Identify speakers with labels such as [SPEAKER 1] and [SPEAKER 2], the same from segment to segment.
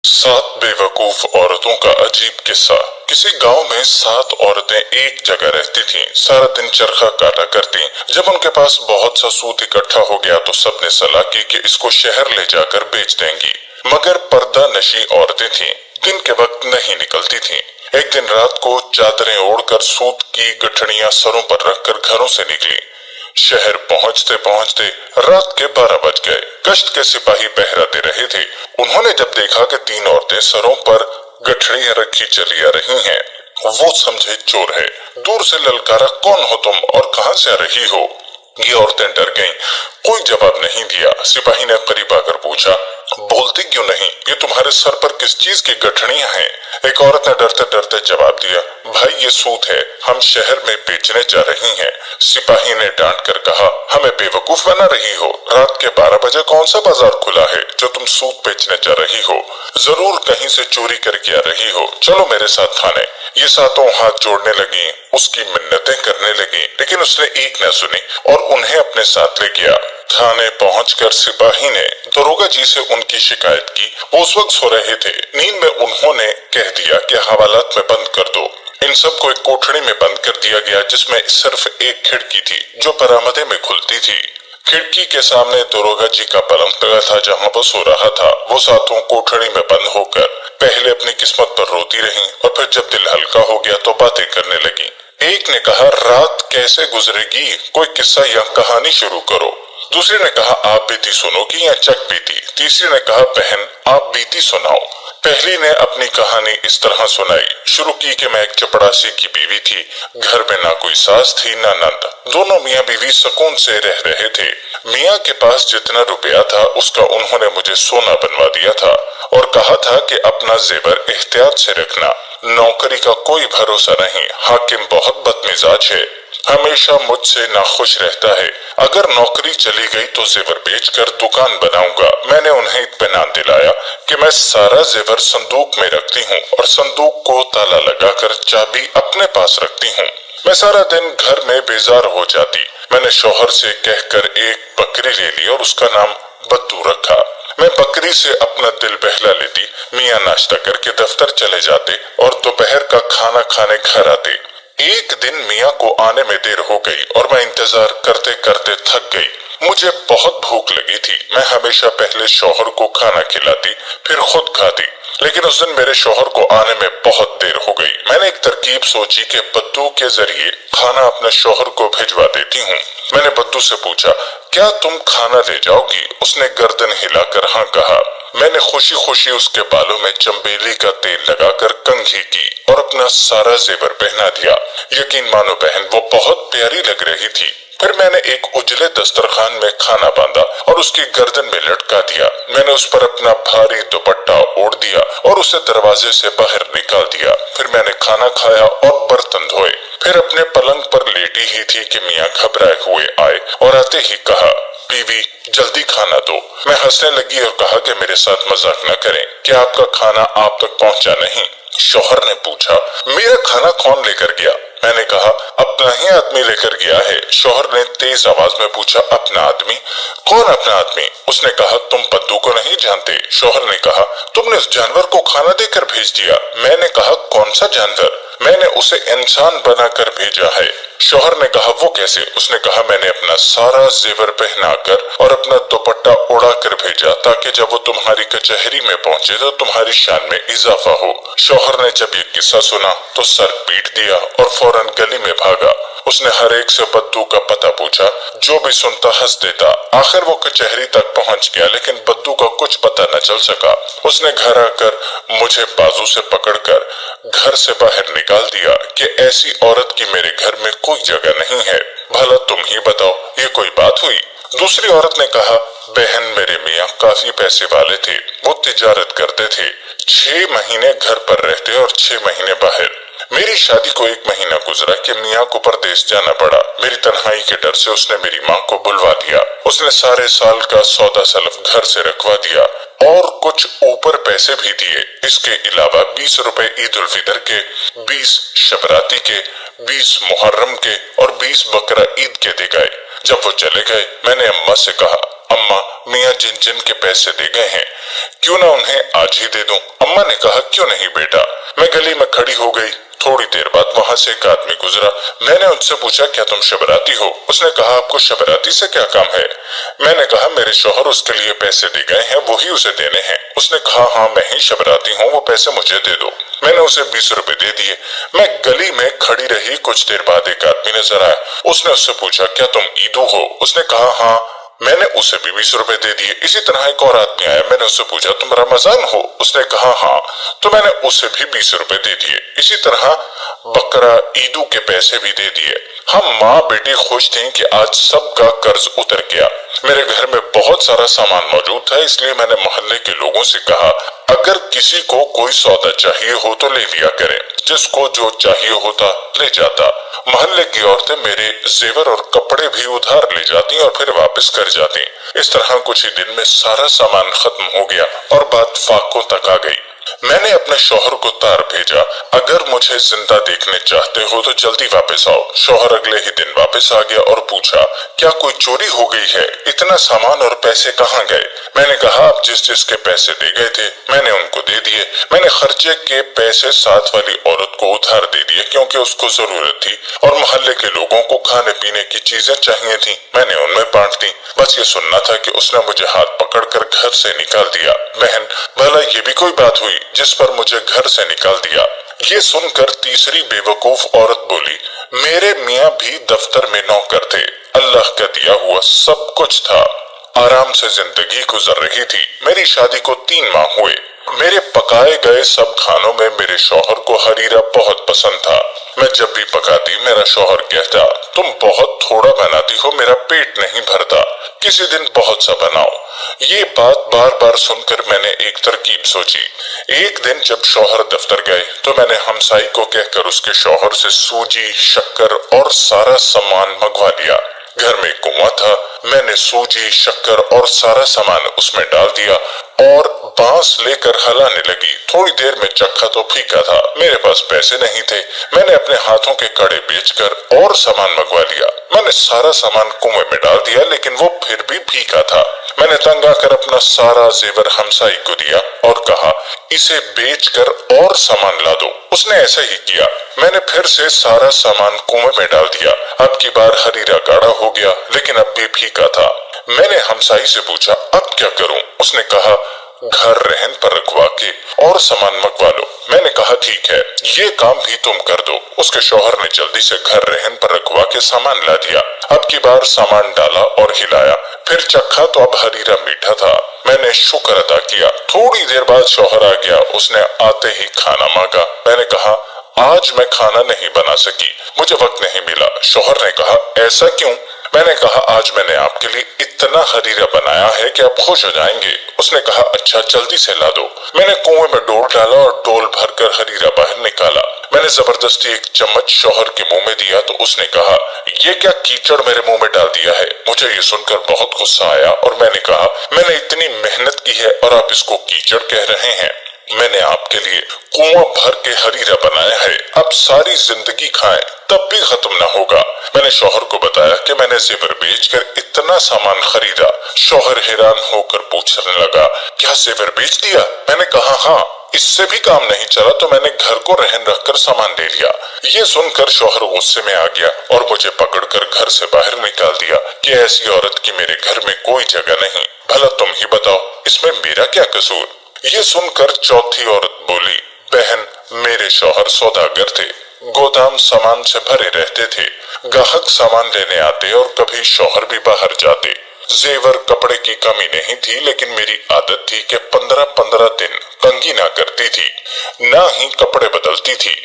[SPEAKER 1] सात बेवकूफ औरतों का अजीब किस्सा। किसी गांव में सात औरतें एक जगह रहती थीं। सारा दिन चरखा काटा करती। जब उनके पास बहुत सा सूत इकट्ठा हो गया तो सबने सलाह की कि इसको शहर ले जाकर बेच देंगी। मगर पर्दा नशी औरतें थीं, दिन के वक्त नहीं निकलती थीं। एक दिन रात को चादरें ओढ़कर सूत की गठड़ियां सरों पर रखकर घरों से निकली। शहर पहुंचते पहुंचते रात के 12 बज गए। गश्त के सिपाही पहरा दे रहे थे। उन्होंने जब देखा कि तीन औरतें सरों पर गठड़ियां रखी चली आ रही हैं, वो समझे चोर है। दूर से ललकारा, कौन हो तुम और कहां से आ रही हो? ये औरतें डर गईं। कोई जवाब नहीं दिया। सिपाही ने करीब आकर पूछा, बोलती क्यों नहीं? ये तुम्हारे सर पर किस चीज की गठड़ियां हैं? एक औरत ने डरते डरते जवाब दिया, भाई ये सूत है, हम शहर में बेचने जा रही हैं। सिपाही ने डांट कर कहा, हमें बेवकूफ बना रही हो? रात के 12 बजे कौन सा बाजार खुला है जो तुम सूत बेचने जा रही हो? जरूर कहीं से चोरी करके आ रही हो। चलो मेरे साथ थाने। ये सातों हाथ जोड़ने लगी, उसकी मिन्नतें करने लगी, लेकिन उसने एक न सुनी और उन्हें अपने साथ ले गया। थाने पहुंचकर सिपाही ने दरोगा जी से उनकी शिकायत की। वो उस वक्त सो रहे थे। नींद में उन्होंने कह दिया कि हवालात में बंद कर दो। इन सबको एक कोठड़ी में बंद कर दिया गया जिसमें सिर्फ एक खिड़की थी जो बरामदे में खुलती थी। खिड़की के सामने दरोगा जी का पलंग लगा था जहां वो सो रहा था। वो सातों कोठड़ी में बंद होकर पहले अपनी किस्मत पर रोती रहीं और फिर जब दिल हल्का हो गया तो बातें करने लगी। एक ने कहा, रात कैसे गुजरेगी? कोई किस्सा या कहानी शुरू करो। दूसरे ने कहा, आप बीती सुनोगी या चक बीती? तीसरे ने कहा, बहन आप बीती सुनाओ। पहली ने अपनी कहानी इस तरह सुनाई। शुरू की कि मैं एक चपड़ासी की बीवी थी। घर में ना कोई सास थी ना नंद। दोनों मियाँ बीवी सुकून से रह रहे थे। मियाँ के पास जितना रुपया था उसका उन्होंने मुझे सोना बनवा दिया था और कहा था कि अपना जेवर एहतियात से रखना। नौकरी का कोई भरोसा नहीं। हाकिम बहुत बदमिजाज है, हमेशा मुझसे नाखुश रहता है। अगर नौकरी चली गई तो जेवर बेचकर दुकान बनाऊंगा। मैंने उन्हें इत्मीनान दिलाया कि मैं सारा जेवर संदूक में रखती हूँ और संदूक को ताला लगाकर चाबी अपने पास रखती हूँ। मैं सारा दिन घर में बेजार हो जाती। मैंने शौहर से कहकर एक बकरी ले ली और उसका नाम बद्दू रखा। मैं बकरी से अपना दिल बहला लेती। मियाँ नाश्ता करके दफ्तर चले जाते और दोपहर का खाना खाने घर आते। एक दिन मियाँ को आने में देर हो गई और मैं इंतजार करते करते थक गई। मुझे बहुत भूख लगी थी। मैं हमेशा पहले शौहर को खाना खिलाती फिर खुद खाती, लेकिन उस दिन मेरे शौहर को आने में बहुत देर हो गई। मैंने एक तरकीब सोची कि बद्दू के जरिए खाना अपने शौहर को भिजवा देती हूँ। मैंने बद्दू से पूछा, क्या तुम खाना ले जाओगी? उसने गर्दन हिलाकर हाँ कहा। मैंने खुशी खुशी उसके बालों में चंबेली का तेल लगाकर कंघी की और अपना सारा जेवर पहना दिया। यकीन मानो बहन, वो बहुत प्यारी लग रही थी। फिर मैंने एक उजले दस्तरखान में खाना बांधा और उसकी गर्दन में लटका दिया। मैंने उस पर अपना भारी दुपट्टा ओढ़ दिया और उसे दरवाजे से बाहर निकाल दिया। फिर मैंने खाना खाया और बर्तन धोए। फिर अपने पलंग पर लेटी ही थी कि मियाँ घबराए हुए आए और आते ही कहा, बीवी जल्दी खाना दो। मैं हंसने लगी और कहा कि मेरे साथ मजाक न करें, क्या आपका खाना आप तक पहुंचा नहीं? शौहर ने पूछा, मेरा खाना कौन लेकर गया? मैंने कहा, अपना ही आदमी लेकर गया है। शौहर ने तेज आवाज में पूछा, अपना आदमी? कौन अपना आदमी? उसने कहा, तुम बद्दू को नहीं जानते? शौहर ने कहा, तुमने उस जानवर को खाना देकर भेज दिया। मैंने कहा, कौन सा जानवर? मैंने उसे इंसान बनाकर भेजा है। शौहर ने कहा, वो कैसे? उसने कहा, मैंने अपना सारा जेवर पहनाकर और अपना दुपट्टा उड़ा कर भेजा ताकि जब वो तुम्हारी कचहरी में पहुंचे तो तुम्हारी शान में इजाफा हो। शौहर ने जब ये किस्सा सुना तो सर पीट दिया और फौरन गली में भागा। उसने हर एक से बद्दू का पता पूछा। जो भी सुनता हंस देता। आखिर वो कचहरी तक पहुंच गया, लेकिन बद्दू का कुछ पता न चल सका। उसने घर आकर मुझे बाजू से पकड़कर घर से बाहर निकाल दिया कि ऐसी औरत की मेरे घर में कोई जगह नहीं है। भला तुम ही बताओ, ये कोई बात हुई? दूसरी औरत ने कहा, बहन मेरे मियाँ काफी पैसे वाले थे। वो तिजारत करते थे। 6 महीने घर पर रहते और 6 महीने बाहर। मेरी शादी को 1 महीना गुजरा कि मियाँ को परदेश जाना पड़ा। मेरी तन्हाई के डर से उसने मेरी माँ को बुलवा दिया। उसने सारे साल का सौदा सलफ घर से रखवा दिया और कुछ ऊपर पैसे भी दिए। इसके अलावा 20 रुपए ईद उल फितर के, 20 शबराती के, 20 मुहर्रम के और 20 बकरा ईद के दे गए। जब वो चले गए मैंने अम्मा से कहा, अम्मा, मियाँ जिन जिन के पैसे दे गए हैं क्यों ना उन्हें आज ही दे दूं। अम्मा ने कहा, क्यों नहीं बेटा। मैं गली में खड़ी हो गई। थोड़ी देर बाद वहां से एक आदमी गुजरा। मैंने उनसे पूछा, क्या तुम शबराती हो? उसने कहा, आपको शबराती से क्या काम है? मैंने कहा, मेरे शौहर उसके लिए पैसे दे गए हैं, वही उसे देने हैं। उसने कहा, हाँ मैं ही शबराती हूँ, वो पैसे मुझे दे दो। मैंने उसे 20 रुपए दे दिए। मैं गली में खड़ी रही। कुछ देर बाद एक आदमी नजर आया। उसने उससे पूछा, क्या तुम ईदू हो? उसने कहा, हाँ। मैंने उसे भी 20 रुपए दे दिए। इसी तरह एक और आदमी आया। मैंने उससे पूछा, तुम रमजान हो? उसने कहा, हाँ। तो मैंने उसे भी 20 रुपए दे दिए। इसी तरह बकरा ईदू के पैसे भी दे दिए। हम माँ बेटी खुश थे कि आज सबका कर्ज उतर गया। मेरे घर में बहुत सारा सामान मौजूद था, इसलिए मैंने मोहल्ले के लोगों से कहा, अगर किसी को कोई सौदा चाहिए हो तो ले लिया करें। जिसको जो चाहिए होता ले जाता। मोहल्ले की औरतें मेरे जेवर और कपड़े भी उधार ले जाती और फिर वापस कर जाती। इस तरह कुछ ही दिन में सारा सामान खत्म हो गया और बात फाकों तक आ गई। मैंने अपने शौहर को तार भेजा, अगर मुझे जिंदा देखने चाहते हो तो जल्दी वापस आओ। शौहर अगले ही दिन वापस आ गया और पूछा, क्या कोई चोरी हो गई है? इतना सामान और पैसे कहाँ गए? मैंने कहा, आप जिस जिसके पैसे दे गए थे मैंने उनको दे दिए। मैंने खर्चे के पैसे साथ वाली औरत को उधार दे दिए क्योंकि उसको जरूरत थी, और मोहल्ले के लोगों को खाने पीने की चीजें चाहिए थी, मैंने उनमें बांट दी। बस ये सुनना था कि उसने मुझे हाथ पकड़कर घर से निकाल दिया। बहन, भला ये भी कोई बात हुई जिस पर मुझे घर से निकाल दिया? ये सुनकर तीसरी बेवकूफ औरत बोली, मेरे मियाँ भी दफ्तर में नौकर थे, अल्लाह का दिया हुआ सब कुछ था, आराम से जिंदगी गुजर रही थी। मेरी शादी को 3 माह हुए। मेरे पकाए गए सब खानों में मेरे शौहर को हरीरा बहुत पसंद था। मैं जब भी पकाती मेरा शौहर कहता, तुम बहुत थोड़ा बनाती हो, मेरा पेट नहीं भरता, किसी दिन बहुत सा बनाओ। ये बात बार बार सुनकर मैंने एक तरकीब सोची। एक दिन जब शौहर दफ्तर गए तो मैंने हमसाई को कहकर उसके शौहर से सूजी, शक्कर और सारा सामान मंगवा लिया। घर में कुआं था। मैंने सूजी, शक्कर और सारा सामान उसमें डाल दिया और बांस लेकर हलाने लगी। थोड़ी देर में चखा तो फीका था। मेरे पास पैसे नहीं थे। मैंने अपने हाथों के कड़े बेचकर और सामान मंगवा लिया। मैंने सारा सामान कुएं में डाल दिया, लेकिन वो फिर भी फीका था। मैंने तंग आकर अपना सारा जेवर हमसाई को दिया और कहा, इसे बेचकर और सामान ला दो। उसने ऐसा ही किया। मैंने फिर से सारा सामान कुएं में डाल दिया। अब की बार हरीरा गाढ़ा हो गया, लेकिन अब भी फीका था। मैंने हमसाई से पूछा, अब क्या करूं? उसने कहा, घर रहन पर रखवा के और सामान मंगवा लो। मैंने कहा, ठीक है, ये काम भी तुम कर दो। उसके शौहर ने जल्दी से घर रहन पर रखवा के सामान ला दिया। अब की बार सामान डाला और हिलाया, फिर चखा तो अब हरीरा मीठा था। मैंने शुक्र अदा किया। थोड़ी देर बाद शौहर आ गया। उसने आते ही खाना मांगा। मैंने कहा, आज मैं खाना नहीं बना सकी, मुझे वक्त नहीं मिला। शौहर ने कहा, ऐसा क्यों? मैंने कहा, आज मैंने आपके लिए इतना हरीरा बनाया है कि आप खुश हो जाएंगे। उसने कहा, अच्छा जल्दी से ला दो। मैंने कुएं में डोल डाला और डोल भरकर हरीरा बाहर निकाला। मैंने जबरदस्ती एक चम्मच शौहर के मुंह में दिया तो उसने कहा, ये क्या कीचड़ मेरे मुंह में डाल दिया है? मुझे ये सुनकर बहुत गुस्सा आया और मैंने कहा, मैंने इतनी मेहनत की है और आप इसको कीचड़ कह रहे हैं? मैंने आपके लिए कुआं भर के हरीरा बनाया है, अब सारी जिंदगी खाएं तब भी खत्म न होगा। मैंने शौहर को बताया कि मैंने जेवर बेचकर इतना सामान खरीदा। शौहर हैरान होकर पूछने लगा, क्या जेवर बेच दिया? मैंने कहा, हाँ, इससे भी काम नहीं चला तो मैंने घर को रहन रखकर सामान ले लिया। ये सुनकर शौहर गुस्से में आ गया और मुझे पकड़कर घर से बाहर निकाल दिया कि ऐसी औरत की मेरे घर में कोई जगह नहीं। भला तुम ही बताओ, इसमें मेरा क्या कसूर? ये सुनकर चौथी औरत बोली, बहन, मेरे शौहर सौदागर थे, गोदाम सामान से भरे रहते थे। ग्राहक सामान लेने आते और कभी शौहर भी बाहर जाते। जेवर कपड़े की कमी नहीं थी, लेकिन मेरी आदत थी कि 15-15 दिन कंघी ना करती थी, ना ही कपड़े बदलती थी।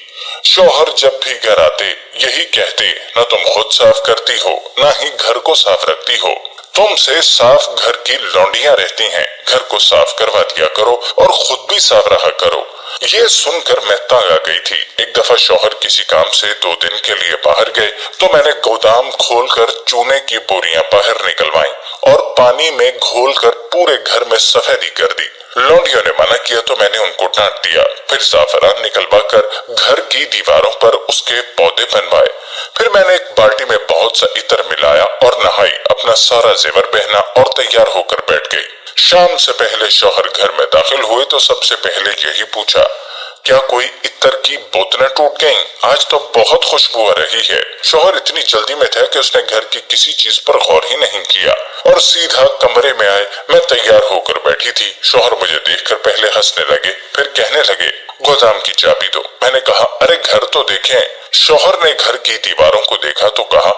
[SPEAKER 1] शौहर जब भी घर आते यही कहते, न तुम खुद साफ करती हो, ना ही घर को साफ रखती हो, तुमसे साफ घर की लौंडियां रहती हैं, घर को साफ करवा दिया करो और खुद भी साफ रहा करो। ये सुनकर मैं तंग आ गई थी। एक दफा शौहर किसी काम से 2 दिन के लिए बाहर गए तो मैंने गोदाम खोलकर चूने की बोरियां बाहर निकलवाई और पानी में घोलकर पूरे घर में सफेदी कर दी। लौंडियों ने मना किया तो मैंने उनको डांट दिया। फिर ज़ाफ़रान निकलवा कर घर की दीवारों पर उसके पौधे बनवाए। फिर मैंने एक बाल्टी में बहुत सा इत्र मिलाया और नहाई, अपना सारा जेवर पहना और तैयार होकर बैठ गई। शाम से पहले शौहर घर में दाखिल हुए तो सबसे पहले यही पूछा, क्या कोई इत्र की बोतलें टूट गईं? आज तो बहुत खुशबू आ रही है। शौहर इतनी जल्दी में था कि उसने घर की किसी चीज पर गौर ही नहीं किया और सीधा कमरे में आए। मैं तैयार होकर बैठी थी। शौहर मुझे देखकर पहले हंसने लगे, फिर कहने लगे, गोदाम की चाबी दो। मैंने कहा, अरे घर तो देखें। शौहर ने घर की दीवारों को देखा तो कहा,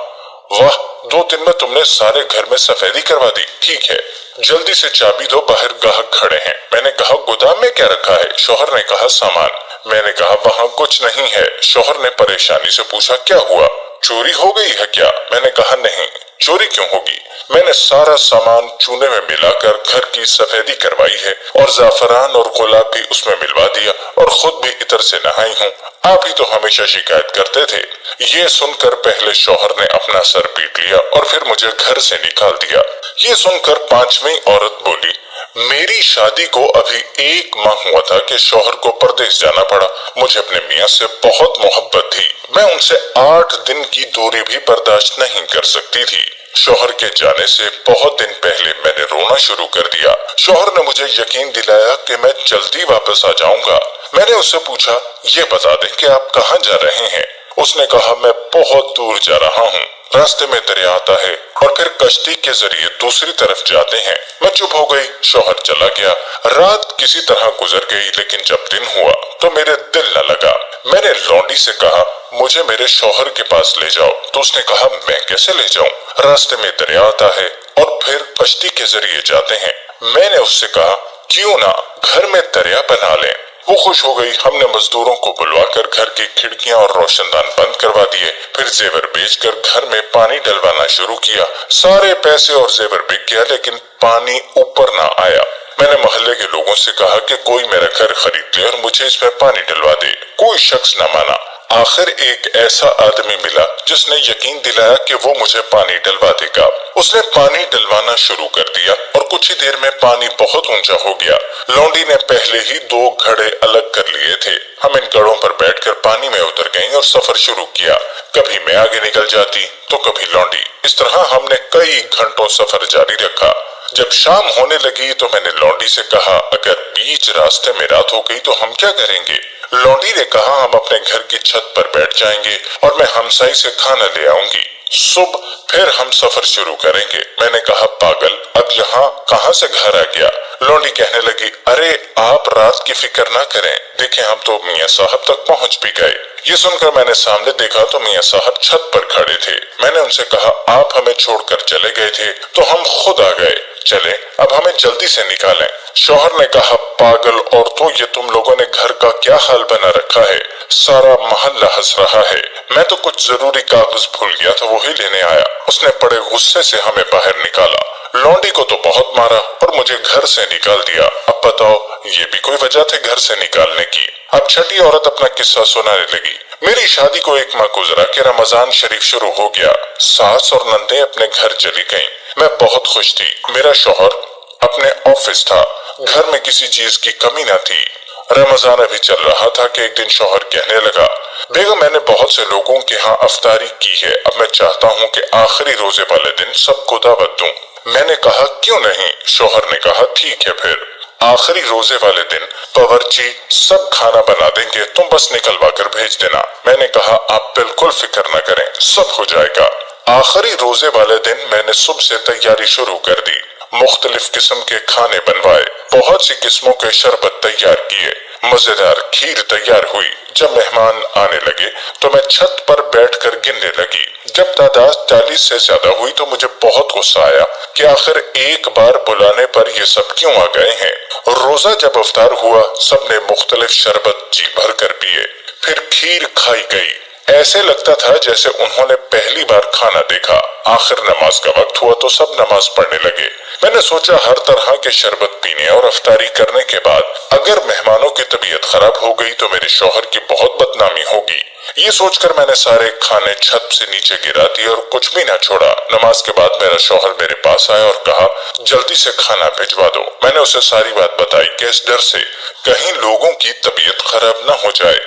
[SPEAKER 1] वाह, 2 दिन में तुमने सारे घर में सफेदी करवा दी। ठीक है, जल्दी से चाबी दो, बाहर ग्राहक खड़े हैं। मैंने कहा, गोदाम में क्या रखा है? शौहर ने कहा, सामान। मैंने कहा, वहाँ कुछ नहीं है। शौहर ने परेशानी से पूछा, क्या हुआ, चोरी हो गई है क्या? मैंने कहा, नहीं, चोरी क्यों होगी? मैंने सारा सामान चूने में मिलाकर घर की सफेदी करवाई है और ज़ाफ़रान और गुलाब भी उसमें मिलवा दिया और खुद भी इत्र से नहाई हूँ। आप ही तो हमेशा शिकायत करते थे। ये सुनकर पहले शौहर ने अपना सर पीट लिया और फिर मुझे घर से निकाल दिया। ये सुनकर 5वीं औरत बोली, मेरी शादी को अभी 1 माह हुआ था कि शौहर को परदेश जाना पड़ा। मुझे अपने मियाँ से बहुत मोहब्बत थी। मैं उनसे 8 दिन की दूरी भी बर्दाश्त नहीं कर सकती थी। शौहर के जाने से बहुत दिन पहले मैंने रोना शुरू कर दिया। शौहर ने मुझे यकीन दिलाया कि मैं जल्दी वापस आ जाऊंगा। मैंने उससे पूछा, ये बता दें कि आप कहाँ जा रहे हैं? उसने कहा, मैं बहुत दूर जा रहा हूँ। रास्ते में दरिया आता है और फिर कश्ती के जरिए दूसरी तरफ जाते हैं। मैं चुप हो गई। शौहर चला गया। रात किसी तरह गुजर गई, लेकिन जब दिन हुआ तो मेरे दिल न लगा। मैंने लौंडी से कहा, मुझे मेरे शौहर के पास ले जाओ। तो उसने कहा, मैं कैसे ले जाऊं? रास्ते में दरिया आता है और फिर कश्ती के जरिए जाते हैं। मैंने उससे कहा, क्यों ना घर में दरिया बना लें। वो खुश हो गई। हमने मजदूरों को बुलवाकर घर की खिड़कियां और रोशनदान बंद करवा दिए। फिर जेवर बेचकर घर में पानी डलवाना शुरू किया। सारे पैसे और जेवर बिक गया, लेकिन पानी ऊपर ना आया। मैंने मोहल्ले के लोगों से कहा कि कोई मेरा घर खरीद ले और मुझे इसमें पानी डलवा दे। कोई शख्स न माना। आखिर एक ऐसा आदमी मिला जिसने यकीन दिलाया कि वो मुझे पानी डलवा देगा। उसने पानी डलवाना शुरू कर दिया और कुछ ही देर में पानी बहुत ऊंचा हो गया। लौंडी ने पहले ही 2 घड़े अलग कर लिए थे। हम इन घड़ों पर बैठकर पानी में उतर गए और सफर शुरू किया। कभी मैं आगे निकल जाती तो कभी लौंडी। इस तरह हमने कई घंटों सफर जारी रखा। जब शाम होने लगी तो मैंने लौंडी से कहा, अगर बीच रास्ते में रात हो गई तो हम क्या करेंगे? लौंडी ने कहा, हम अपने घर की छत पर बैठ जाएंगे और मैं हमसाई से खाना ले आऊंगी। सुबह फिर हम सफर शुरू करेंगे। मैंने कहा, पागल, अब यहाँ कहाँ से घर आ गया? लौंडी कहने लगी, अरे आप रात की फिक्र ना करें, देखें हम तो मियाँ साहब तक पहुँच भी गए। ये सुनकर मैंने सामने देखा तो मियाँ साहब छत पर खड़े थे। मैंने उनसे कहा, आप हमें छोड़कर चले गए थे तो हम खुद आ गए, चले अब हमें जल्दी से निकालें। शौहर ने कहा, पागल औरतों, ये तुम लोगों ने घर का क्या हाल बना रखा है? सारा मोहल्ला हंस रहा है। मैं तो कुछ जरूरी कागज भूल गया था, वही लेने आया। उसने बड़े गुस्से से हमें बाहर निकाला। लौंडी को तो बहुत मारा और मुझे घर से निकाल दिया। अब बताओ, ये भी कोई वजह थी घर से निकालने की? अब छठी औरत अपना किस्सा सुनाने लगी। मेरी शादी को 1 माह गुजरा कि रमजान शरीफ शुरू हो गया। सास और नंदे अपने घर चली गईं। मैं बहुत खुश थी। मेरा शौहर अपने ऑफिस था। घर में किसी चीज की कमी न थी। रमजान अभी चल रहा था कि एक दिन शौहर कहने लगा, बेगम, मैंने बहुत से लोगों के यहाँ अफ्तारी की है। अब मैं चाहता हूँ कि आखिरी रोजे वाले दिन सबको दावत दूं। मैंने कहा, क्यों नहीं? शौहर ने कहा, ठीक है, फिर आखिरी रोजे वाले दिन बावर्ची सब खाना बना देंगे, तुम बस निकलवा कर भेज देना। मैंने कहा, आप बिल्कुल फिक्र न करें, सब हो जाएगा। आखिरी रोजे वाले दिन मैंने सुबह से तैयारी शुरू कर दी। मुख्तलिफ किस्म के खाने बनवाए, बहुत सी किस्मों के शरबत तैयार किए, मजेदार खीर तैयार हुई। जब मेहमान आने लगे तो मैं छत पर बैठकर गिनने लगी। जब तादाद 40 से ज्यादा हुई तो मुझे बहुत गुस्सा आया कि आखिर एक बार बुलाने पर ये सब क्यों आ गए हैं। रोजा जब अफ्तार हुआ, सबने मुख्तलिफ शरबत जी भर कर पिए। फिर खीर खाई गई। ऐसे लगता था जैसे उन्होंने पहली बार खाना देखा। आखिर नमाज का वक्त हुआ तो सब नमाज पढ़ने लगे। मैंने सोचा हर तरह के शरबत पीने और अफ्तारी करने के बाद अगर मेहमानों की तबीयत खराब हो गई तो मेरे शौहर की बहुत बदनामी होगी। ये सोचकर मैंने सारे खाने छत से नीचे गिरा दिए और कुछ भी ना छोड़ा। नमाज के बाद मेरा शौहर मेरे पास आया और कहा, जल्दी से खाना भिजवा दो। मैंने उसे सारी बात बताई कि इस डर से कहीं लोगों की तबीयत खराब ना हो जाए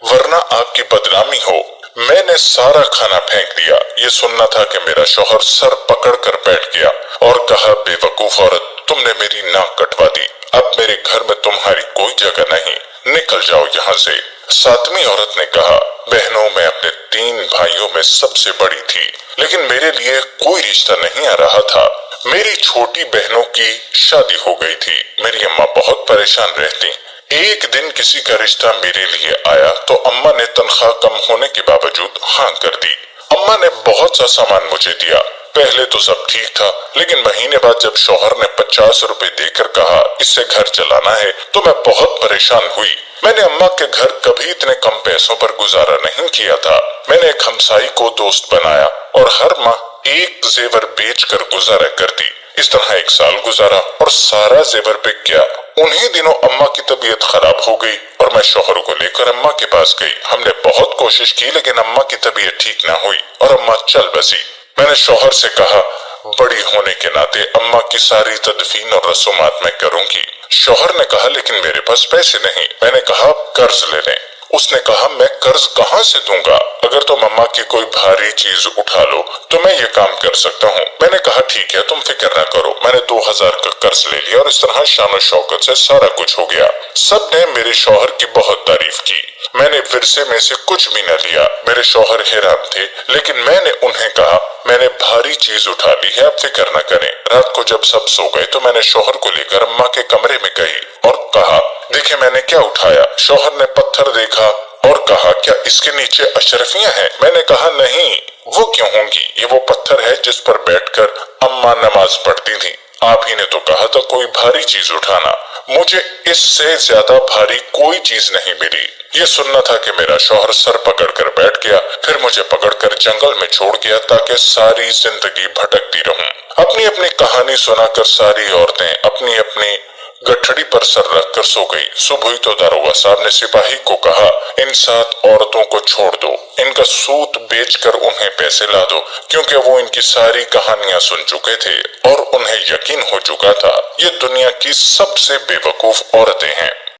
[SPEAKER 1] वरना आपकी बदनामी हो। मैंने सारा खाना फेंक दिया। ये सुनना था कि मेरा शौहर सर पकड़ कर बैठ गया और कहा, बेवकूफ औरत, तुमने मेरी नाक कटवा दी। अब मेरे घर में तुम्हारी कोई जगह नहीं, निकल जाओ यहाँ से। सातवीं औरत ने कहा, बहनों, मैं अपने 3 भाइयों में सबसे बड़ी थी, लेकिन मेरे लिए कोई रिश्ता नहीं आ रहा था। मेरी छोटी बहनों की शादी हो गई थी। मेरी अम्मा बहुत परेशान रहती। एक दिन किसी का रिश्ता मेरे लिए आया तो अम्मा ने तनख्वाह कम होने के बावजूद हाँ कर दी। अम्मा ने बहुत सा सामान मुझे दिया। पहले तो सब ठीक था, लेकिन महीने बाद जब शौहर ने 50 रुपए देकर कहा इससे घर चलाना है तो मैं बहुत परेशान हुई। मैंने अम्मा के घर कभी इतने कम पैसों पर गुजारा नहीं किया था। मैंने एक हमसाई को दोस्त बनाया और हर माह एक जेवर बेचकर गुजारा करती। इस तरह 1 साल गुजारा और सारा जेवर बिक गया। उन्हीं दिनों अम्मा की तबीयत खराब हो गई और मैं शौहर को लेकर अम्मा के पास गई। हमने बहुत कोशिश की, लेकिन अम्मा की तबीयत ठीक ना हुई और अम्मा चल बसी। मैंने शौहर से कहा, बड़ी होने के नाते अम्मा की सारी तदफीन और रसूमात मैं करूंगी। शौहर ने कहा, लेकिन मेरे पास पैसे नहीं। मैंने कहा, कर्ज ले लें। उसने कहा, मैं कर्ज कहाँ से दूंगा? अगर तुम अम्मा की कोई भारी चीज उठा लो तो मैं ये काम कर सकता हूँ। मैंने कहा, ठीक है, तुम फिक्र ना करो। मैंने 2000 का कर्ज ले लिया और इस तरह शान शौकत से सारा कुछ हो गया। सब ने मेरे शौहर की बहुत तारीफ की। मैंने विरसे में से कुछ भी न लिया। मेरे शौहर हैरान थे, लेकिन मैंने उन्हें कहा, मैंने भारी चीज उठा ली है, आप फिक्र न करें। रात को जब सब सो गए तो मैंने शौहर को लेकर अम्मा के कमरे में गई और कहा, देखे मैंने क्या उठाया। शौहर ने पत्थर देखा और कहा, क्या इसके नीचे अशरफियां हैं? मैंने कहा, नहीं, वो क्यों होंगी? ये वो पत्थर है जिस पर बैठकर अम्मा नमाज पढ़ती थी। आप ही ने तो कहा था कोई भारी चीज उठाना। मुझे इससे ज्यादा भारी कोई चीज नहीं मिली। ये सुनना था कि मेरा शौहर सर पकड़कर बैठ गया, फिर मुझे पकड़कर जंगल में छोड़ गया ताकि सारी जिंदगी भटकती रहूं। अपनी अपनी कहानी सुनाकर सारी औरतें अपनी अपनी गठड़ी पर सर रखकर सो गई। सुबह हुई तो दारोगा साहब ने सिपाही को कहा, इन 7 औरतों को छोड़ दो, इनका सूत बेचकर उन्हें पैसे ला दो, क्योंकि वो इनकी सारी कहानियां सुन चुके थे और उन्हें यकीन हो चुका था ये दुनिया की सबसे बेवकूफ औरतें हैं।